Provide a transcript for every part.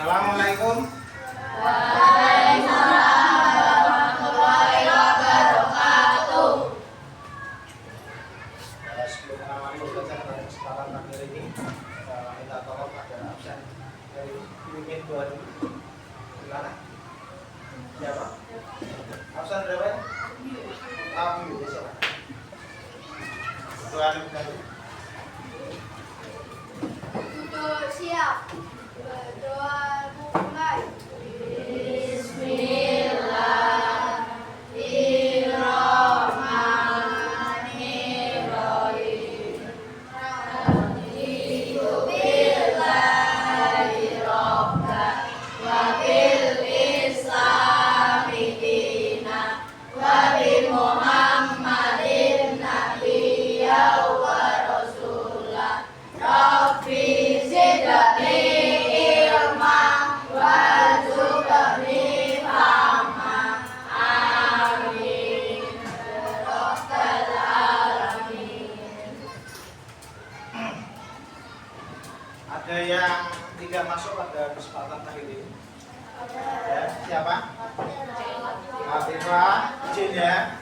Assalamualaikum. Waalaikumsalam warahmatullahi wabarakatuh. Sebelum mengawali pembelajaran pada kesempatan pagi hari ini, minta tolong ada absen dari Wimin 2000. Gimana? Siapa? Absen berapa ya? Tahu ya siapa? Doa dulu. Untuk siap. Berdoa mulai. Bismillahirrahmanirrahim. Raditu billahi robban wa bil islami dinan wa bi Muhammadin nabiyyan wa rasulan. Rabbi zidni ilma warzuqni fahma. Amin. Rabbal alamin. Ada yang tidak masuk pada kesempatan kali ini? Ya, siapa? Afifah, izin ya.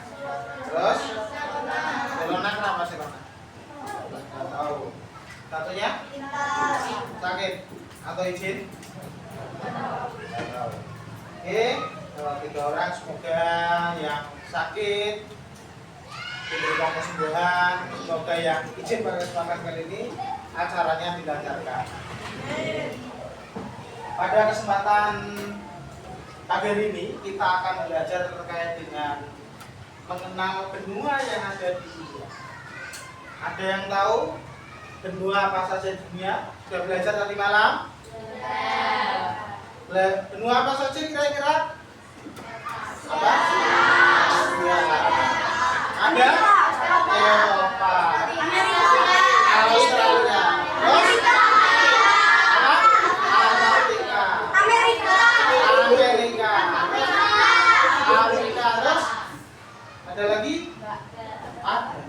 Terus? Selona kenapa Selona? Nggak tahu. Satunya? Sakit atau izin? Nggak tahu. Oke, kalau 3 orang semoga yang sakit diberikan kesembuhan, semoga yang izin pada kesempatan kali ini acaranya dilancarkan. Pada kesempatan pagi hari ini kita akan belajar terkait dengan mengenal benua yang ada di dunia. Ada yang tahu benua apa saja di dunia? Sudah belajar tadi malam? Benua apa saja kira-kira? Apa? Asia. Ada? Eropa. Australia. Terus? Apa? Antartika. Amerika. Afrika. Terus? Ada lagi? Ada.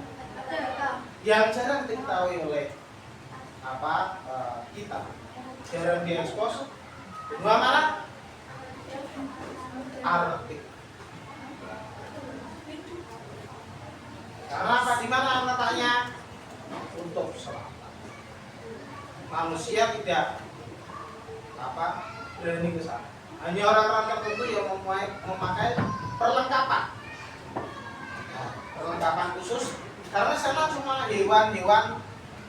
Yang jarang diketahui oleh kita, jarang diekspos. Benua mana? Arktik. Karena apa? Di mana letaknya? Kutub selatan. Manusia tidak berani ke sana. Hanya orang-orang tertentu yang memakai perlengkapan. Perlengkapan khusus karena sana cuma hewan-hewan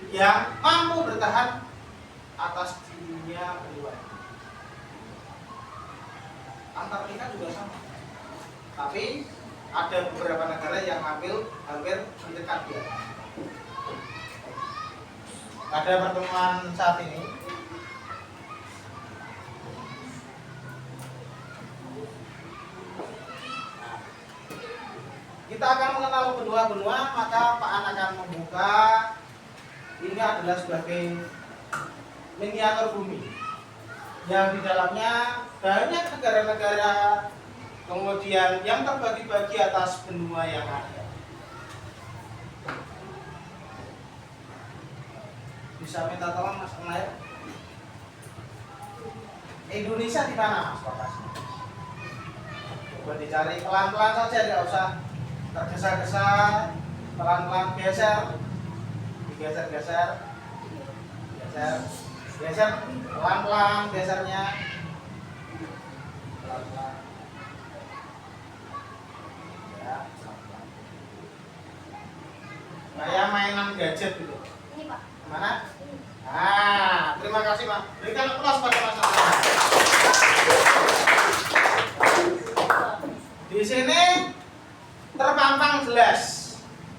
yang mampu bertahan atas dunia luar. Antartika juga sama. Tapi ada beberapa negara yang hampir mendekat dia. Pada pertemuan saat ini kita akan mengenal benua-benua, maka Pak An akan membuka. Ini adalah sebagai miniatur bumi yang di dalamnya banyak negara-negara, kemudian yang terbagi-bagi atas benua yang ada. Bisa minta tolong Mas Amair? Indonesia di mana Mas lokasinya? Coba dicari pelan-pelan saja, tidak usah tergesa-gesa, pelan-pelan geser, digeser-geser, geser, pelan-pelan gesernya, pelan-pelan. Ya, pelan-pelan. Kayak mainan gadget gitu. Ini Pak. Mana? Ah, terima kasih Pak. Berikan aplaus pada Mas Amair. Di sini terpampang jelas.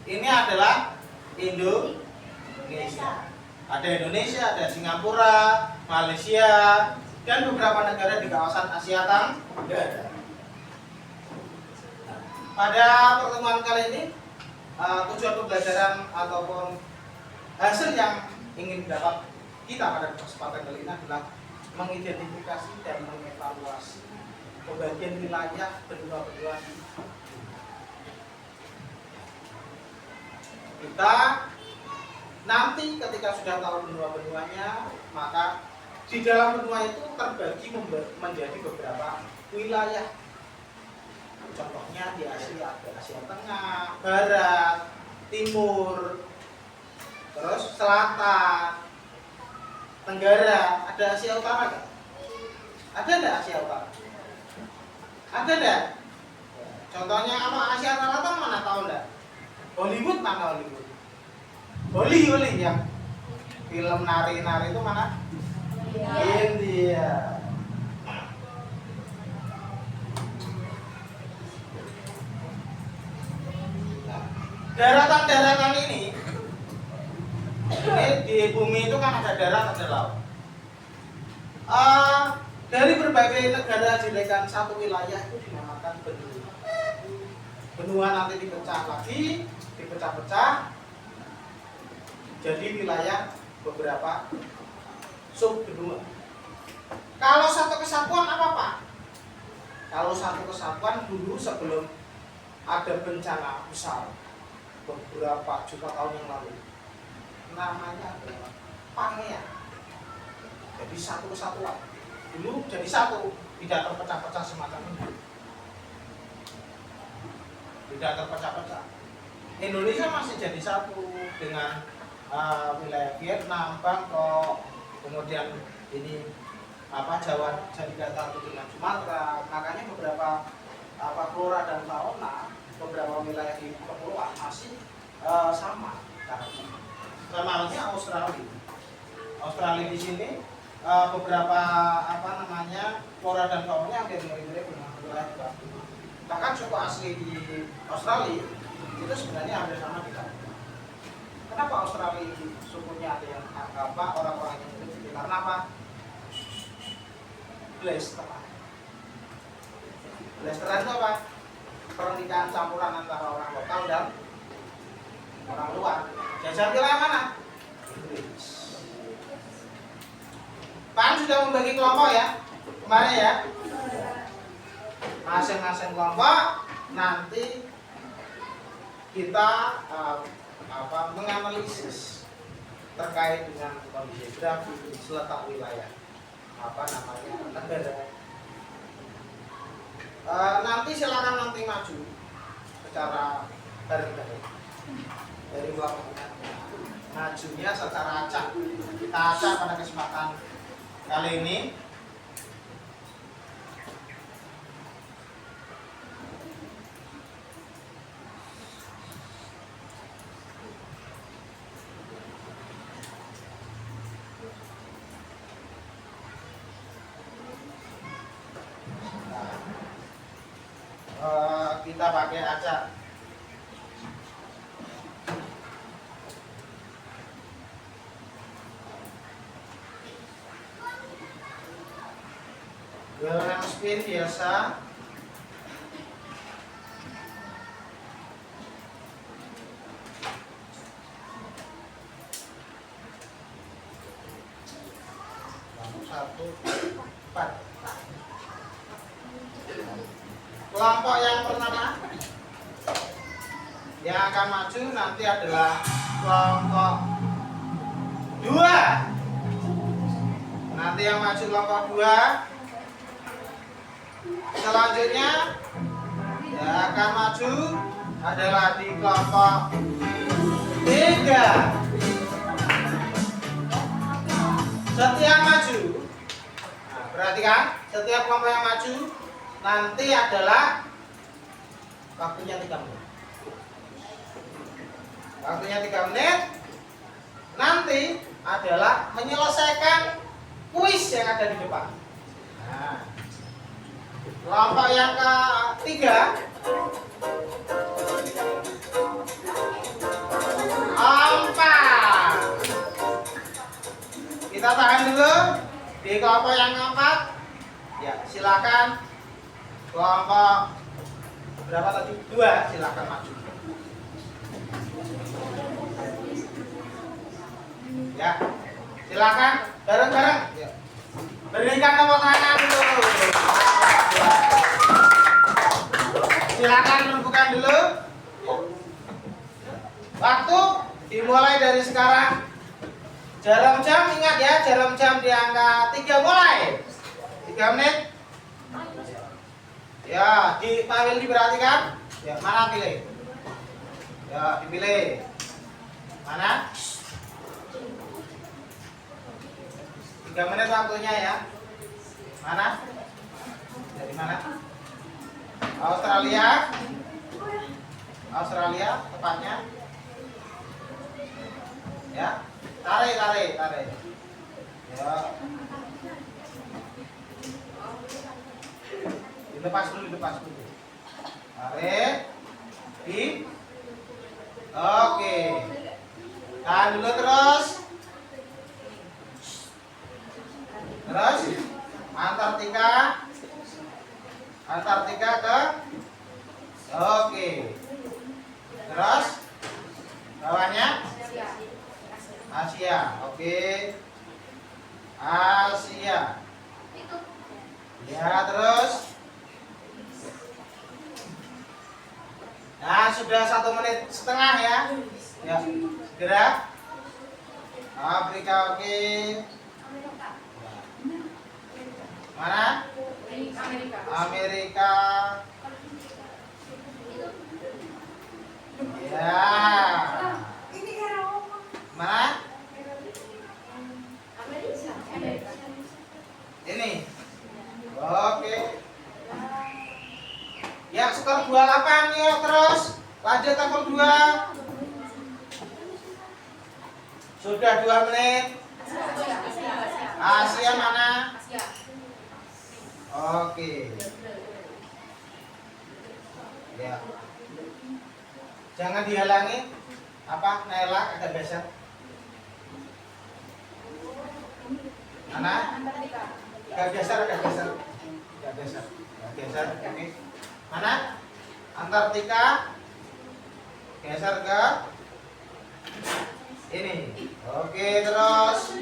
Ini adalah Indonesia. Ada Indonesia, ada Singapura, Malaysia, dan beberapa negara di kawasan Asia Tenggara. Pada pertemuan kali ini, tujuan pembelajaran ataupun hasil yang ingin dapat kita pada kesempatan kali ini adalah mengidentifikasi dan mengevaluasi pembagian wilayah benua-benua di kita. Nanti ketika sudah tahu benua-benuanya, maka di dalam benua itu terbagi menjadi beberapa wilayah. Contohnya di Asia ada Asia Tengah, Barat, Timur, terus Selatan, Tenggara. Ada Asia Utara nggak? Ada nggak Asia Utara? Ada nggak? Contohnya apa? Asia Selatan mana tahu nggak? Hollywood mana Hollywood? Holly yang film nari-nari itu mana? India. Daratan-daratan ini di bumi itu kan ada darat, ada laut. Dari berbagai negara dijadikan satu wilayah itu dinamakan benua. Benua nanti dipecah lagi, dipecah-pecah jadi wilayah beberapa sub benua. Kalau satu kesatuan apa Pak? Kalau satu kesatuan dulu sebelum ada bencana besar beberapa juta tahun yang lalu, namanya adalah Pangea. Jadi satu kesatuan. Dulu jadi satu, tidak terpecah-pecah semacam ini. Tidak terpecah-pecah. Indonesia masih jadi satu dengan wilayah Vietnam, Bangkok, kemudian ini Jawa jadi data dengan Sumatera. Makanya beberapa flora dan fauna beberapa wilayah di kepulauan masih sama caranya. Sama halnya Australia di sini beberapa flora dan fauna yang mirip-mirip dengan wilayah di Papua. Bahkan suku asli di Australia itu sebenarnya hampir sama kita. Kenapa Australia sukunya ada yang orang-orang yang mirip? Karena apa? Blasteran. Blasteran itu apa? Pernikahan campuran antara orang lokal dan orang luar. Jajahan wilayah mana? Inggris. Pan sudah membagi kelompok ya kemarin ya. Masing-masing kelompok nanti kita menganalisis terkait dengan kondisi geografis, letak wilayah, negara. Nanti silakan maju secara bareng-bareng dari kelompok. Majunya secara acak. Kita acak pada kesempatan kali ini. Kita pakai acak. Gelang spin biasa. Satu, 4. Kelompok yang pertama yang akan maju nanti adalah kelompok 2. Nanti yang maju kelompok 2. Selanjutnya yang akan maju adalah di kelompok 3. Setiap maju, perhatikan, setiap kelompok yang maju nanti adalah waktunya 3 menit. Waktunya 3 menit. Nanti adalah menyelesaikan kuis yang ada di depan. Nah, kelompok yang ketiga 4. Kita tahan dulu di kelompok yang keempat. Ya, silakan. Kelompok berapa tadi? 2, silakan maju. Ya, silakan bareng-bareng. Ya. Berikan tepuk tangan dulu. Silakan menentukan dulu. Waktu dimulai dari sekarang. Jarum jam, ingat ya, jarum jam di angka 3 mulai. 3 menit. Ya, di Pak Wil diperhatikan. Ya, mana pilih? Ya, dipilih. Mana? 3 menit waktunya ya. Mana? Dari mana? Australia. Australia tepatnya. Ya. Tarik. Ya. Dilepas dulu. Tarik. Oke. Tahan dulu terus. Antartika ke. Oke. Terus bawahnya Asia. Oke. Asia. Ya, terus. Nah, sudah 1 menit setengah ya. Ya, segera. Afrika, oke. Mana? Amerika. Ya. Mana? Ini. Oke. Ya, skor 28 yuk terus. Lanjut level 2. Sudah 2 menit. Asia mana? Oke. Ya. Jangan dihalangi. Apa? Naila agak geser. Mana? Agak geser. Oke. Mana? Antartika. Geser ke ini. Oke, terus.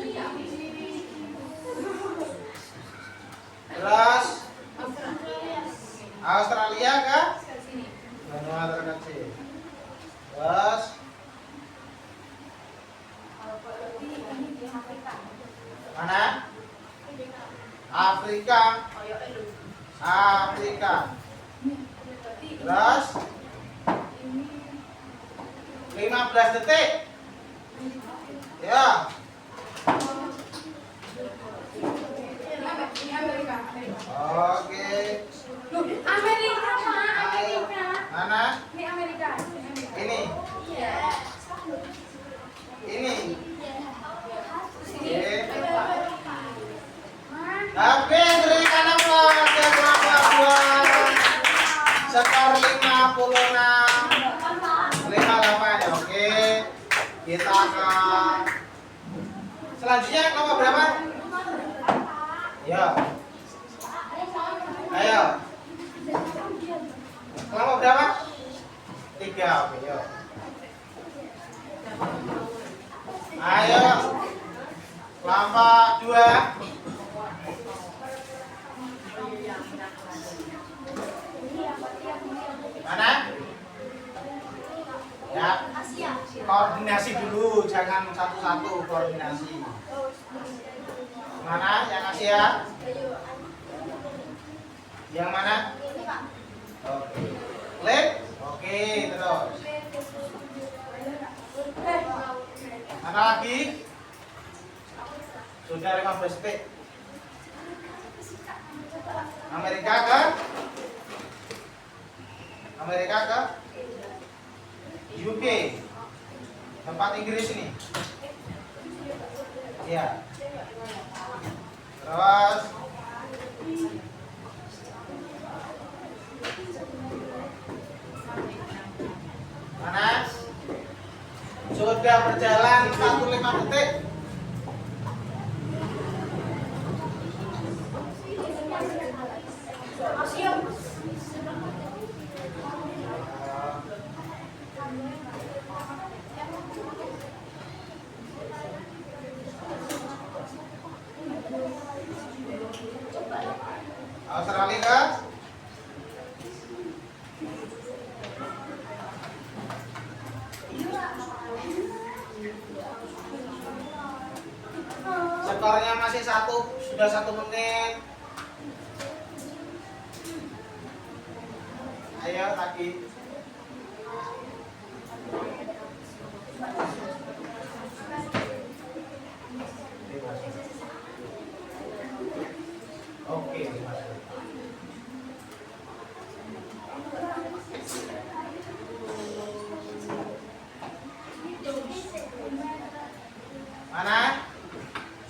Australia ke benua terkecil. Terus mana? Afrika. Terus 15 detik. Ya. Oke. Amerika. Mana? Ini Amerika. Ini. Tapi berikan aplaus ya kelompok 2. Skor 56. Oke. Kita ke selanjutnya kelompok berapa? Ya. Ayo. Kelompok berapa? 3. Oke, yuk. Ayo. Kelompok 2. Mana? Ya. Koordinasi dulu, jangan satu-satu, koordinasi. Mana yang Asia? Yang mana? Oke. Klik. Oke, terus. Mana lagi? Sudah 15 detik. Amerika ke UK. Tempat Inggris ini. Ya. Terus mana? Sudah berjalan 45 detik. Australia ke? Skornya masih sudah 1 menit. Ayo lagi. Oke, mana?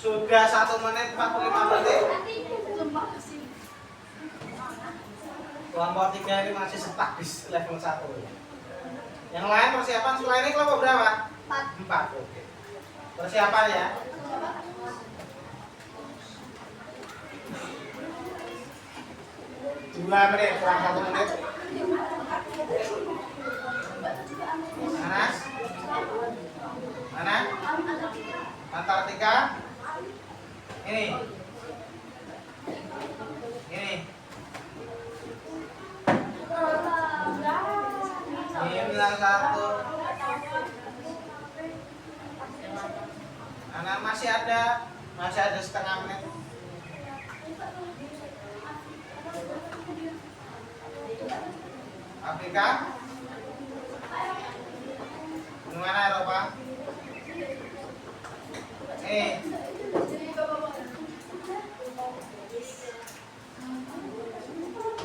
Sudah 1 menit 45 detik. Kelompok 3 ini masih stuck di level 1. Yang lain persiapan selain ini kelompok berapa? 4. Oke. Persiapan ya. Dua menit, kurang 1 menit. Mana? Mana? Antartika. Ini. Ini. Ini bilang 1. Anak masih ada setengah menit. Afrika. Gimana Eropa?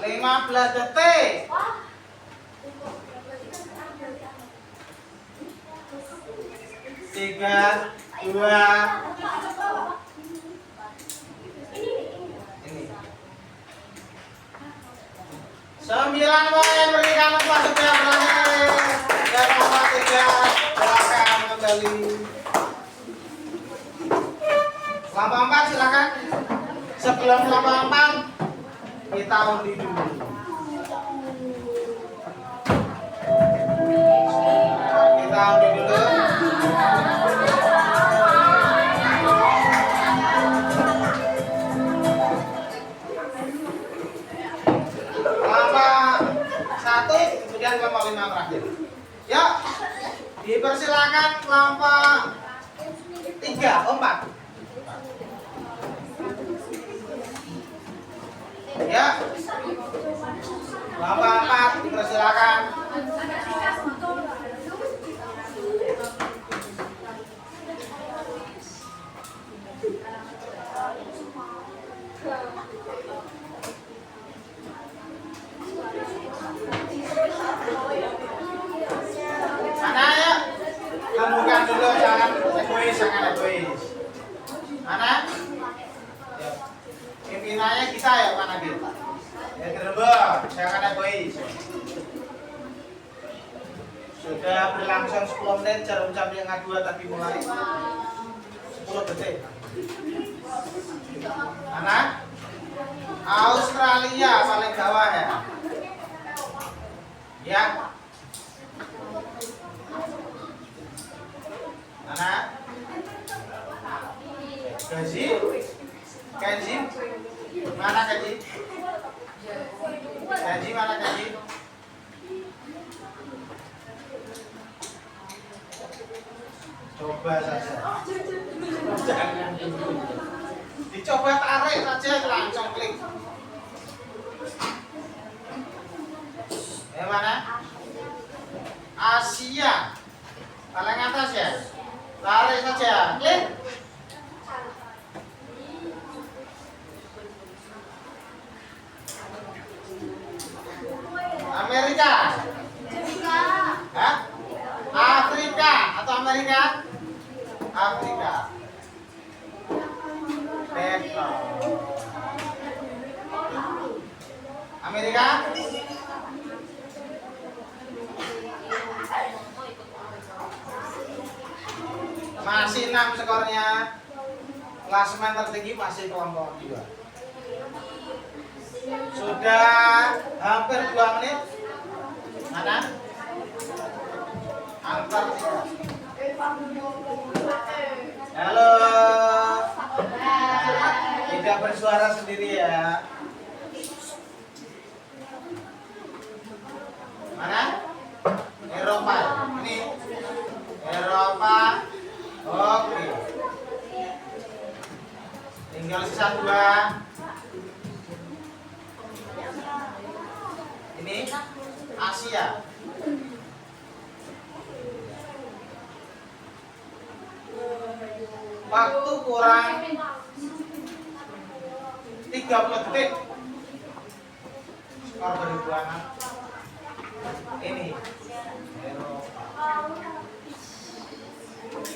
15 detik. 3, 2. Ini 9 poin berikan kepada sudah berakhir. Dan nomor 3 silakan kembali. Kelompok 4 silakan. Sebelum kelompok 4 kita undi dulu. Kita undi dulu. Kelompok 1 kemudian kelompok 5 terakhir. Yuk, dipersilakan kelompok 3, 4. Ya, kelompok 4 dipersilakan. Mana ya? Temukan dulu, jangan egois. Mana? Ya. Pimpinannya kita ya, mana gitu? Ya Gerebek, jangan egois. Sudah berlangsung 10 menit, jarum jam yang A2 tadi mulai 10 detik. Mana? Australia paling bawah ya. Ya. Mana? Kenji? Mana Kenji? Kenji mana Kenji? Coba saja. Jangan dulu. Dicoba tarik saja langsung klik. Mana? Asia. Paling atas ya. Tarik saja. Klik. Amerika. Hah? Afrika atau Amerika? Afrika. Petro. Amerika. Masih 6 skornya. Klasemen tertinggi masih kelompok 2. Sudah hampir 2 menit. Mana? Antartika. Halo. Tidak bersuara sendiri ya. Mana? Eropa. Ini Eropa. Oke. Asia. Waktu kurang 30 detik. Skor berhitungan ini.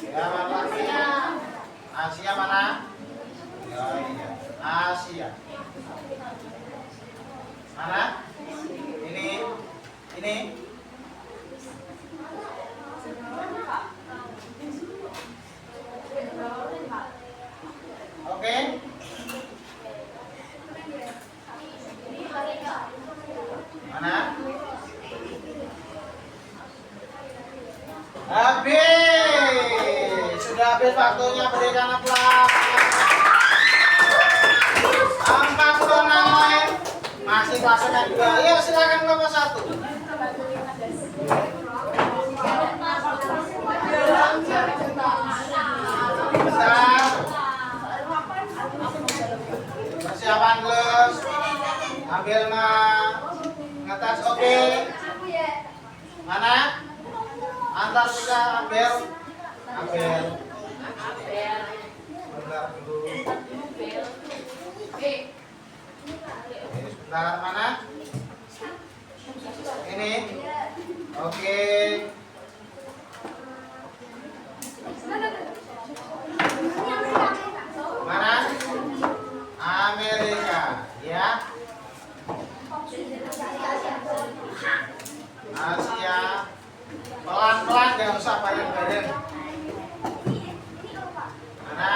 Ya, mana lagi? Asia mana? Ya, iya. Asia. Mana? Ini. Oke. Mana? Habis. Sudah habis waktunya, berikan aplaus. 46 menit. Masih pasangan 2. Yuk silakan nomor 1. Persiapan gelas. Ambil ngetes oke. Mana? Antar kita ambil. Bentar dulu. Ini sebentar, mana? Ini. Oke. Mana? Amerika, ya. Asia. Pelan-pelan, gak usah bareng-bareng. Mana?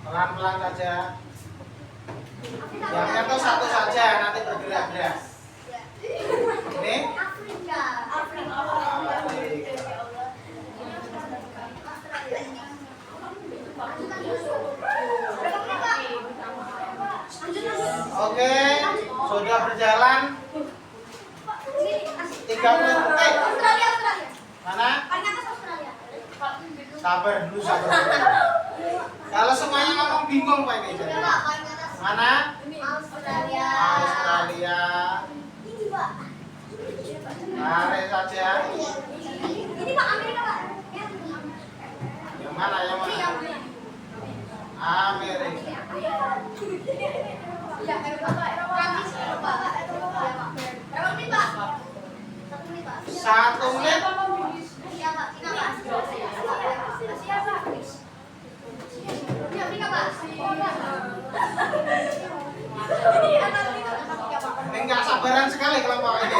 Pelan-pelan saja. Yang itu satu saja, nanti bergerak-gerak. Ini? Afrika. Oke, sudah berjalan 30 detik. Mana? Sabar dulu. Kalau semuanya ngomong bingung Pak ini. Mana? Australia. Tarik saja. Ini Pak Amerika Pak. Yang mana? Amerika. Ya, Eropa. 1 menit. Ini nggak sabaran sekali kelompok ini.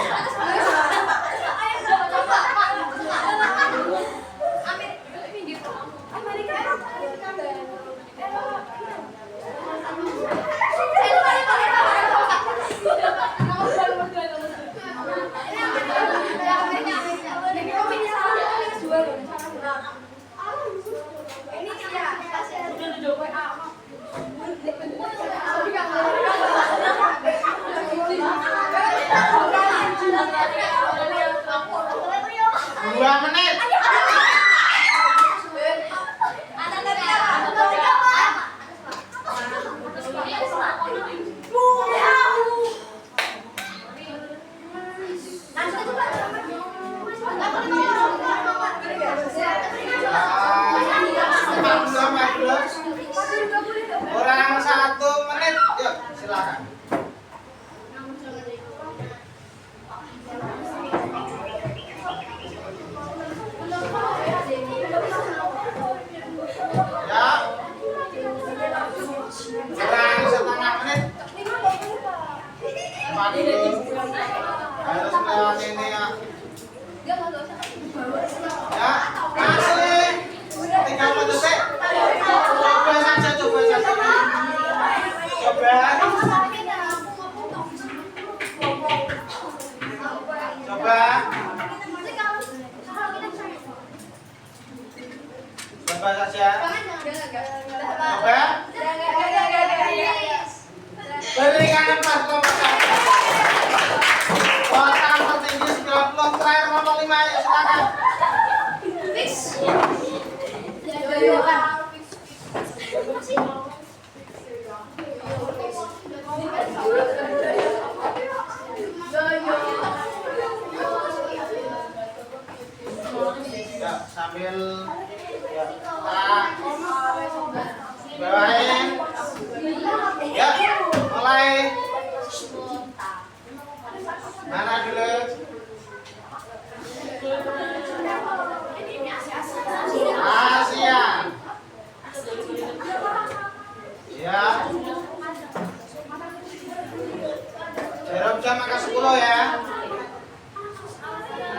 jam angka 10 ya.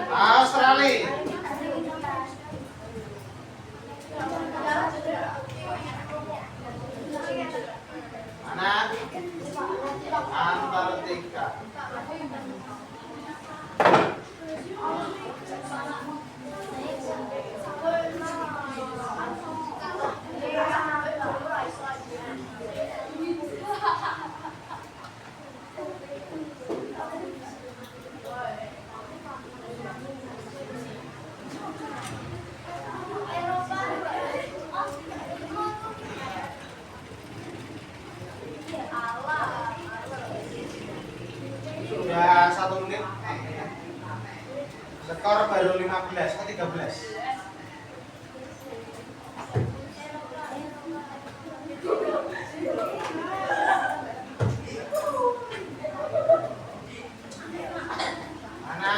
Australia. Mana? Antartika. Sudah 1 menit. Skor baru 15 ke 13. Mana?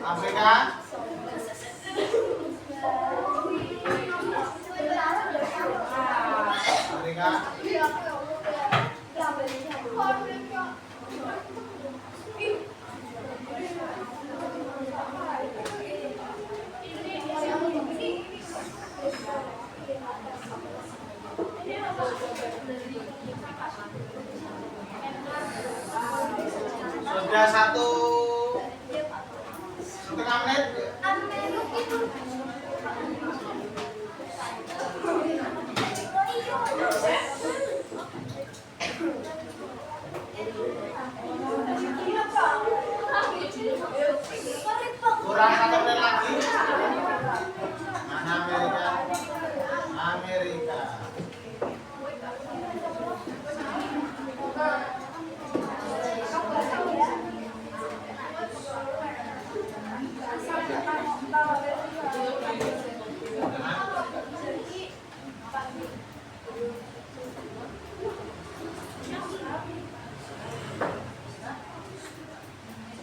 Afrika. Afrika. Sudah 1,5 menit. Kurang 1 menit lagi. Mana Amerika? Amerika.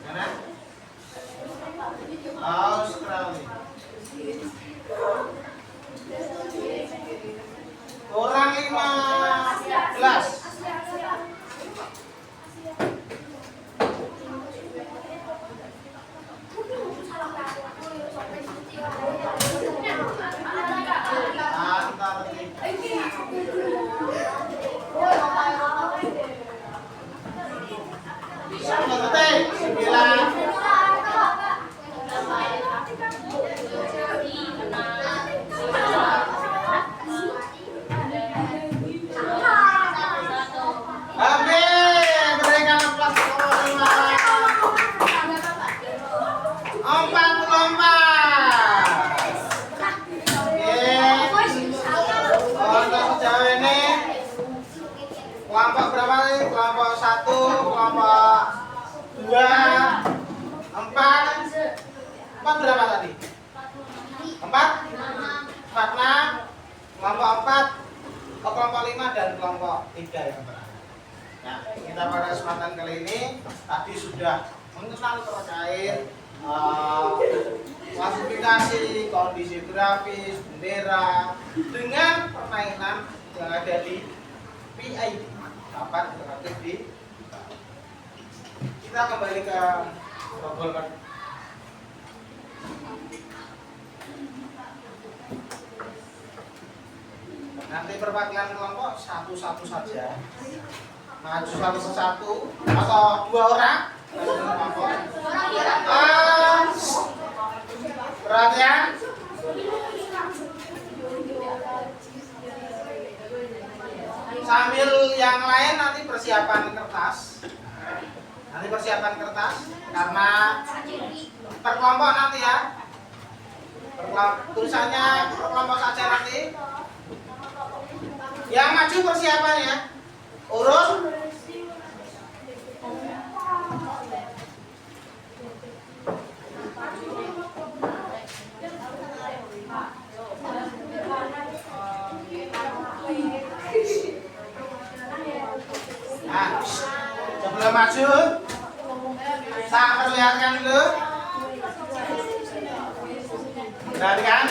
Mana? Australia. Kurang 15. Kelompok berapa nih? Kelompok 1, kelompok 2, 4. 4 berapa tadi? 4? 6. Kelompok 4, kelompok 5 dan kelompok 3 yang terakhir. Nah, kita pada kesempatan kali ini tadi sudah mengenal terkait klasifikasi, kondisi grafis, bendera dengan permainan yang ada di PID. Papan interaktif di. Kita kembali ke Google kan. Nanti perwakilan kelompok satu-satu saja. Maju satu-satu atau 2 orang dari kelompok. Perhatian. Sambil yang lain nanti persiapan kertas. Karena per kelompok nanti ya. Tulisannya per kelompok saja nanti. Yang maju persiapannya. Urus. Nah, sebelum maju, saya perlihatkan dulu. Perhatikan.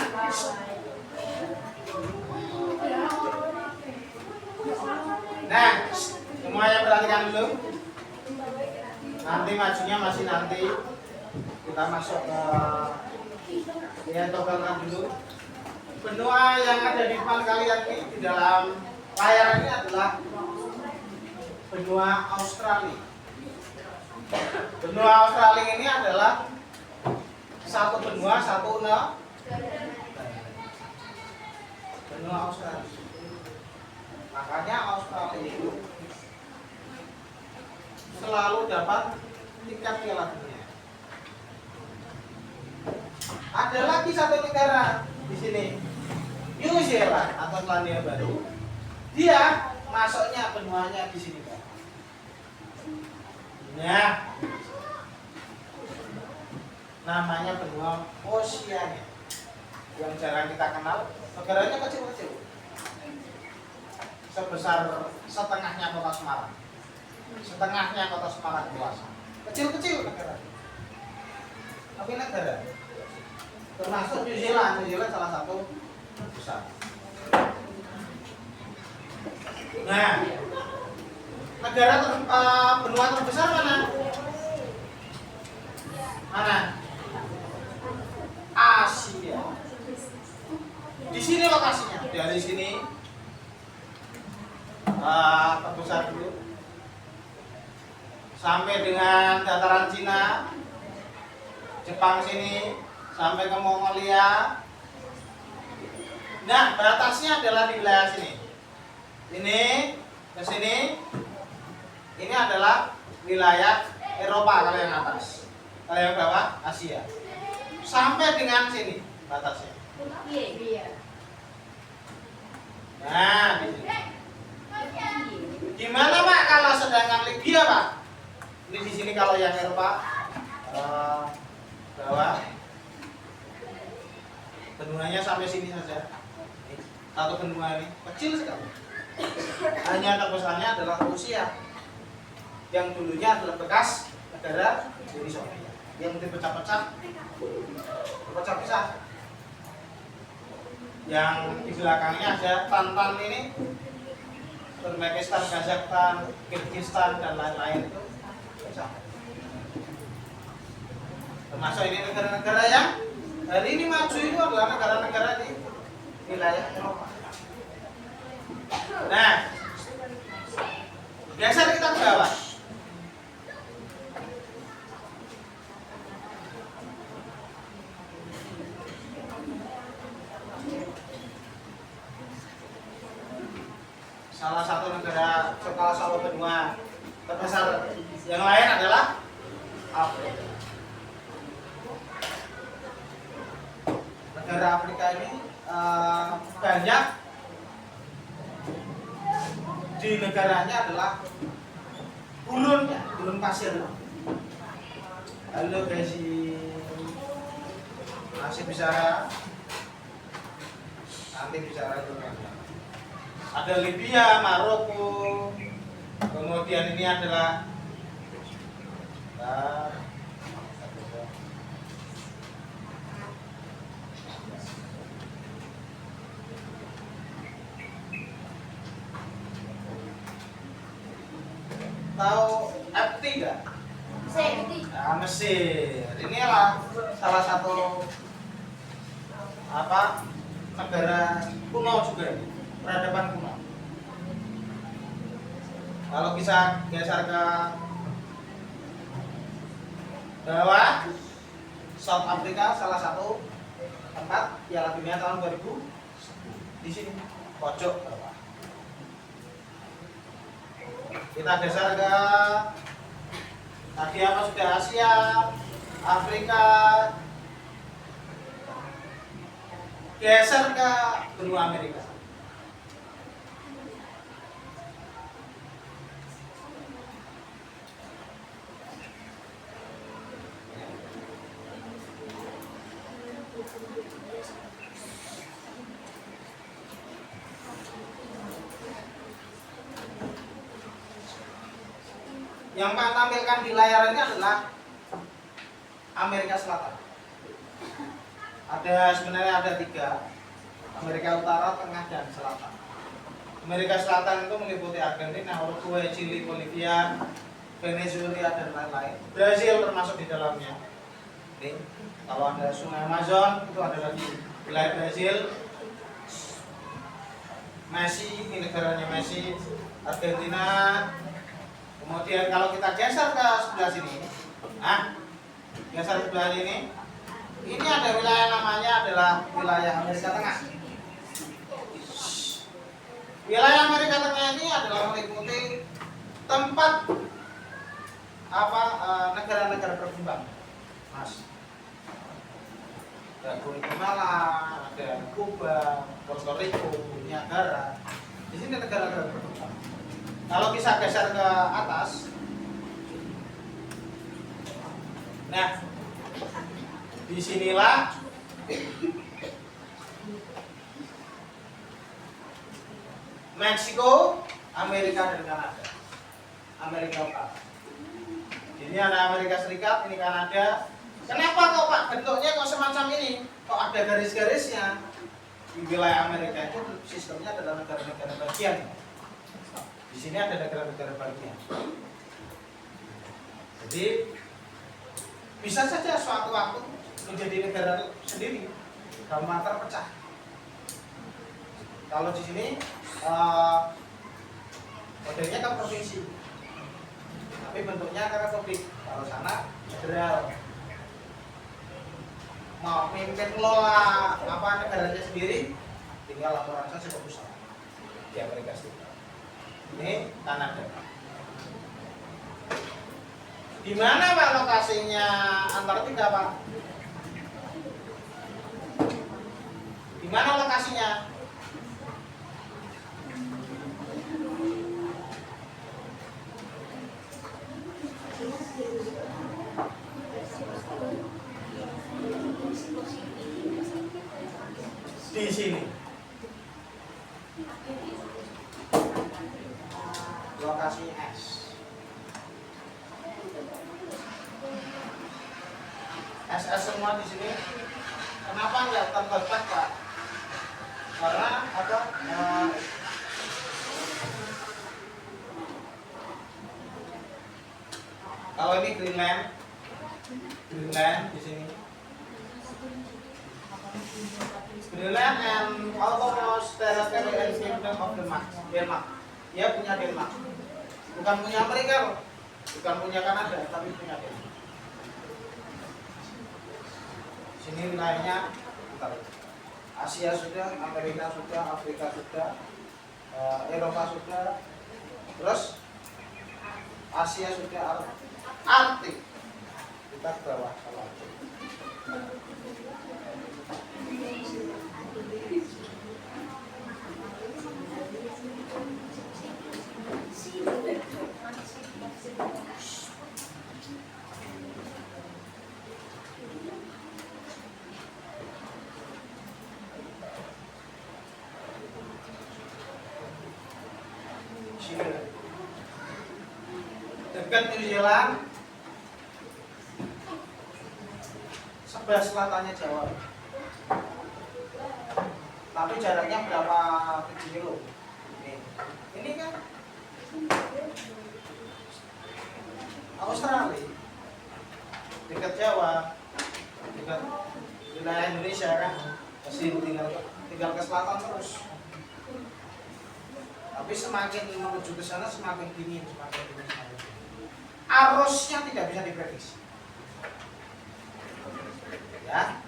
Semuanya perhatikan dulu. Nanti majunya masih nanti. Kita masuk ke ya totalkan dulu. Benua yang ada di depan kalian ini di dalam layar ini adalah benua Australia. Benua Australia ini adalah satu benua, satu benua Australia. Makanya Australia itu selalu dapat tiket Piala Dunia. Ada lagi satu negara di sini, New Zealand atau Selandia Baru. Dia masuknya benuanya di sini, Pak. Nah, namanya benua Oceania yang jarang kita kenal. Negaranya kecil-kecil, sebesar setengahnya kota Semarang. Setengahnya kota Semarang dewasa. Kecil-kecil negara. Tapi negara. Termasuk New Zealand. New Zealand salah satu besar. Nah, negara benua terbesar mana? Mana? Asia. Di sini lokasinya. Dari sini terbesar dulu sampai dengan dataran Cina, Jepang sini sampai ke Mongolia. Nah, batasnya adalah di wilayah sini. Ini ke sini. Ini adalah wilayah Eropa kalau yang atas. Kalau yang bawah Asia. Sampai dengan sini batasnya. Nah, di sini. Gimana Pak kalau sedangkan Libya Pak? Ini di sini kalau yang Eropa bawah. Benuanya sampai sini saja. Satu benua ini kecil sekali. Hanya terbesarnya adalah Rusia, yang dulunya adalah bekas negara Uni Soviet, yang dipecah-pecah, pecah-pecah. Yang di belakangnya ada Tantan ini, Uzbekistan, Kazakhstan, Kyrgyzstan dan lain-lain itu pecah. Termasuk ini negara-negara yang hari ini maju itu adalah negara-negara di wilayah Eropa. Nah, geser kita ke bawah. Salah satu negara, salah satu benua terbesar yang lain adalah Afrika. Negara Afrika ini banyak di negaranya adalah gurun pasir. Halo guys, masih bicara, nanti bicara dulu. Ada Libya, Maroko, kemudian ini adalah tahu FT enggak? Mesir. Inilah salah satu negara kuno juga, peradaban kuno. Kalau bisa geser ke bawah, South Africa salah satu tempat Piala Dunia tahun 2000 di sini pojok bawah. Kita geser ke tadi apa sudah Asia, Afrika, geser ke benua Amerika. Yang Pak tampilkan di layar ini adalah Amerika Selatan. Sebenarnya ada 3, Amerika Utara, Tengah, dan Selatan. Amerika Selatan itu meliputi Argentina, Uruguay, Chili, Bolivia, Venezuela dan lain-lain. Brazil termasuk di dalamnya. Ini kalau ada Sungai Amazon itu adalah di wilayah Brazil. Messi, ini negaranya Messi, Argentina. Kemudian kalau kita geser ke sebelah sini, geser sebelah sini, ini ada wilayah namanya adalah wilayah Amerika Tengah. Wilayah Amerika Tengah ini adalah meliputi tempat negara-negara berkembang, Mas. Ada Guatemala, ada Kuba, Puerto Rico, Niagara. Di sini negara-negara berkembang. Kalau bisa geser ke atas, nah, disinilah Meksiko, Amerika dan Kanada. Amerika Utara. Ini ada Amerika Serikat, ini Kanada. Kenapa kok Pak bentuknya kok semacam ini? Kok ada garis-garisnya? Di wilayah Amerika itu sistemnya adalah negara-negara bagian. Di sini ada negara-negara bagian. Jadi bisa saja suatu waktu menjadi negara sendiri, gampang terpecah. Kalau di sini modelnya kan provinsi, tapi bentuknya kan republik. Kalau sana federal. Mau mimpin kelola negaranya sendiri, tinggal laporan saja ke pusat di Amerika Serikat. Ini Kanada. Di mana Pak lokasinya Antartika Pak? Di mana lokasinya? Di sini. Lokasi S. SS semua di sini. Kenapa nggak terletak Pak? Karena kalau ini Greenland di sini. Greenland and Autonomous Territory and Kingdom of Denmark. Dia punya Denmark. Bukan punya Amerika loh. Bukan punya Kanada, tapi punya Denmark. Sini wilayahnya Asia sudah, Amerika sudah, Afrika sudah, Eropa sudah, terus Asia sudah, Arktik. Kita ke bawah kalau dekat New Zealand, sebelah selatannya Jawa. Tapi jaraknya berapa kilo? Ini kan Australia, dekat Jawa, dekat wilayah Indonesia kan, masih tinggal ke selatan terus. Tapi semakin menuju ke sana semakin dingin. Arusnya tidak bisa diprediksi. Ya,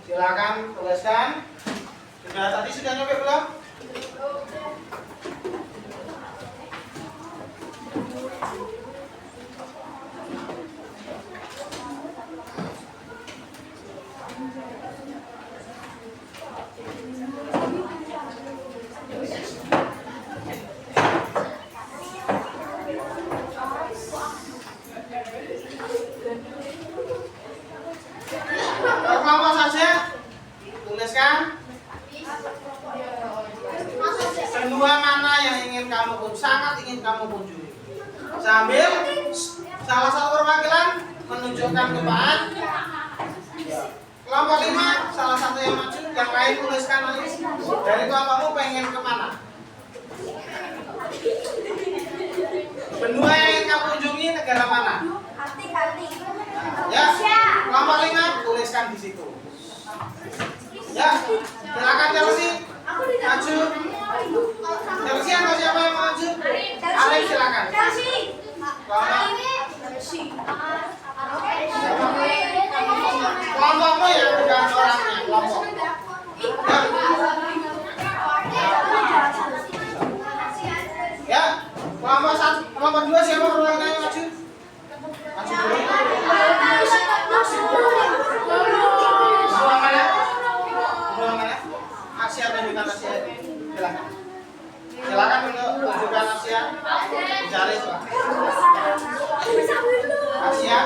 silakan tuliskan. Tadi sudah nyampe belum? Apa saja? Tuliskan. Benua mana yang sangat ingin kamu kunjungi? Sambil salah satu perwakilan menunjukkan kepaan. Kelompok 5, salah satu yang maju, yang lain tuliskan lagi. Dari kelompokmu pengen kemana? negara mana? Artik. Ya, kelompok 5 tuliskan di situ. Ya, silakan Chelsea. Maju. Chelsea atau siapa yang maju? Arif silakan. Kelompokmu ya, bukan orangnya, kelompok. Ya, kelompok 2 siapa perwakilannya maju? Maju dulu. Kedua mana? Asia tunjukkan Asia. Silakan. Silakan untuk tunjukkan Asia. Dicari silakan. Asia.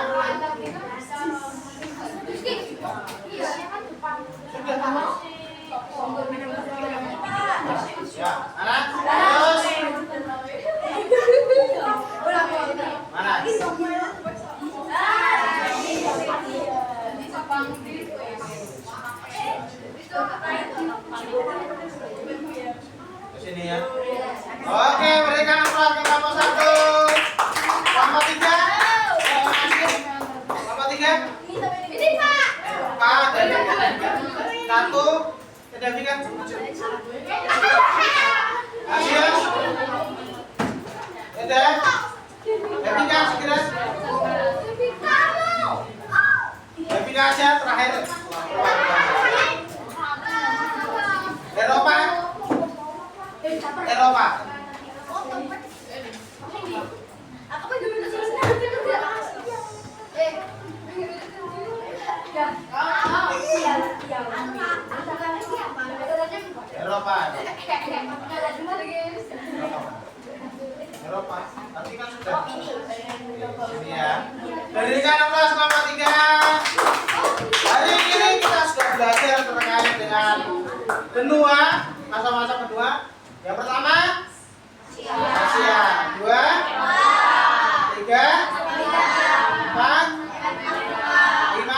Ya, mana? Terus. Mana? Kesini ya. Oke, berikan aplaus ke kelompok 1. Kelompok 3. Kelompok 3. Ini Pak. Pak, dari 1. Kedapingan. Asia. Udah. Devika segera. Devika Asia terakhir. Eropa. Eropa. Nanti kan sudah. Ini ya. Berikan aplaus kelompok 3. Hari ini kita sudah belajar terkait dengan benua, masa-masa benua. Yang pertama Asia, 2, 3, 4, 5, 6,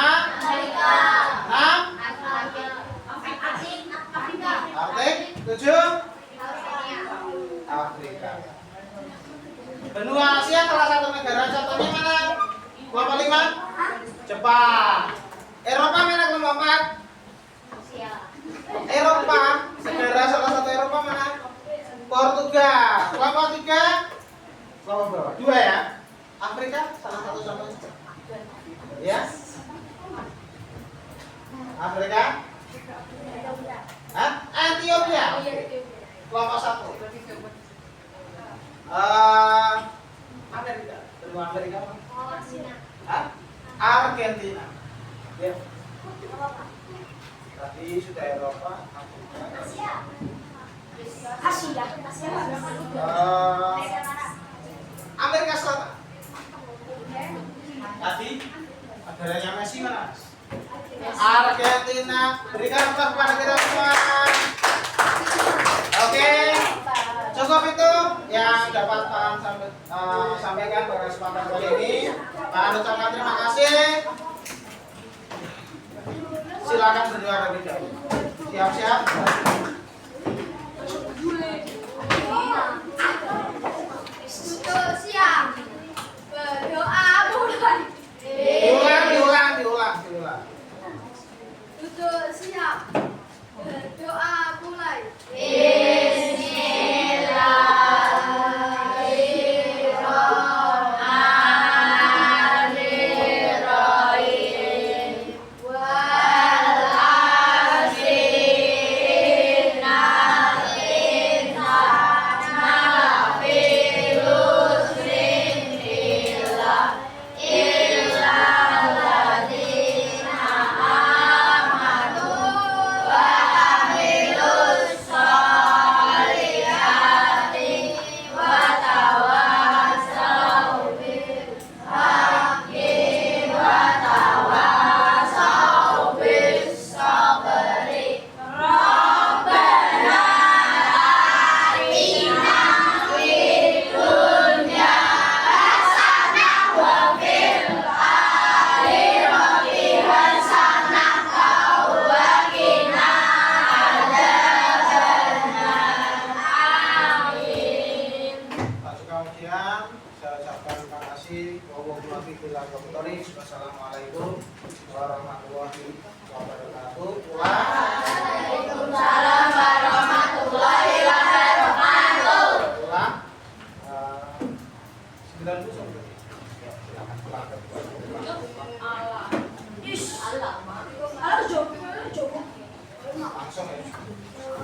Arktik, 7, Afrika. Benua Asia salah satu negara, contohnya mana? Kelompok 5? Jepang. Eropa mana kelompok 4? Eropa, negara salah satu Eropa mana? Portugal. Kelompok 3? Kelompok berapa? 2 ya? Afrika salah satu contoh. Ya? Afrika? Hah? Ethiopia. Kelompok 1. Amerika. Benua Amerika apa? Hah? Argentina. Ya. Tadi sudah Eropa, Afrika. Amerika Selatan. Tadi negaranya Messi mana? Argentina. Berikan aplaus kepada kita semua. Oke. Cukup itu yang dapat Pak sampaikan pada kesempatan kali ini. Pak ucapkan terima kasih. Silakan berdoa terlebih dahulu. Siap-siap. Siap. Berdoa mulai. Diulang. Duduk siap. Berdoa mulai. Langsung ya.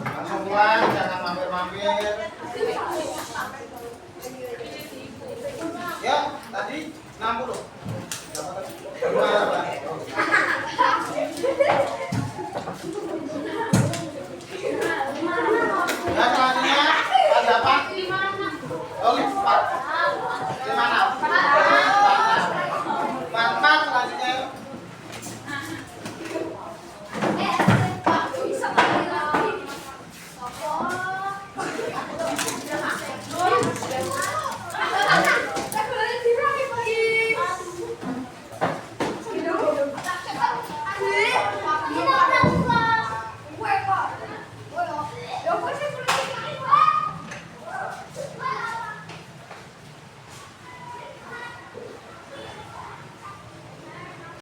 Langsung pulang, jangan mampir-mampir. Ya, tadi 60.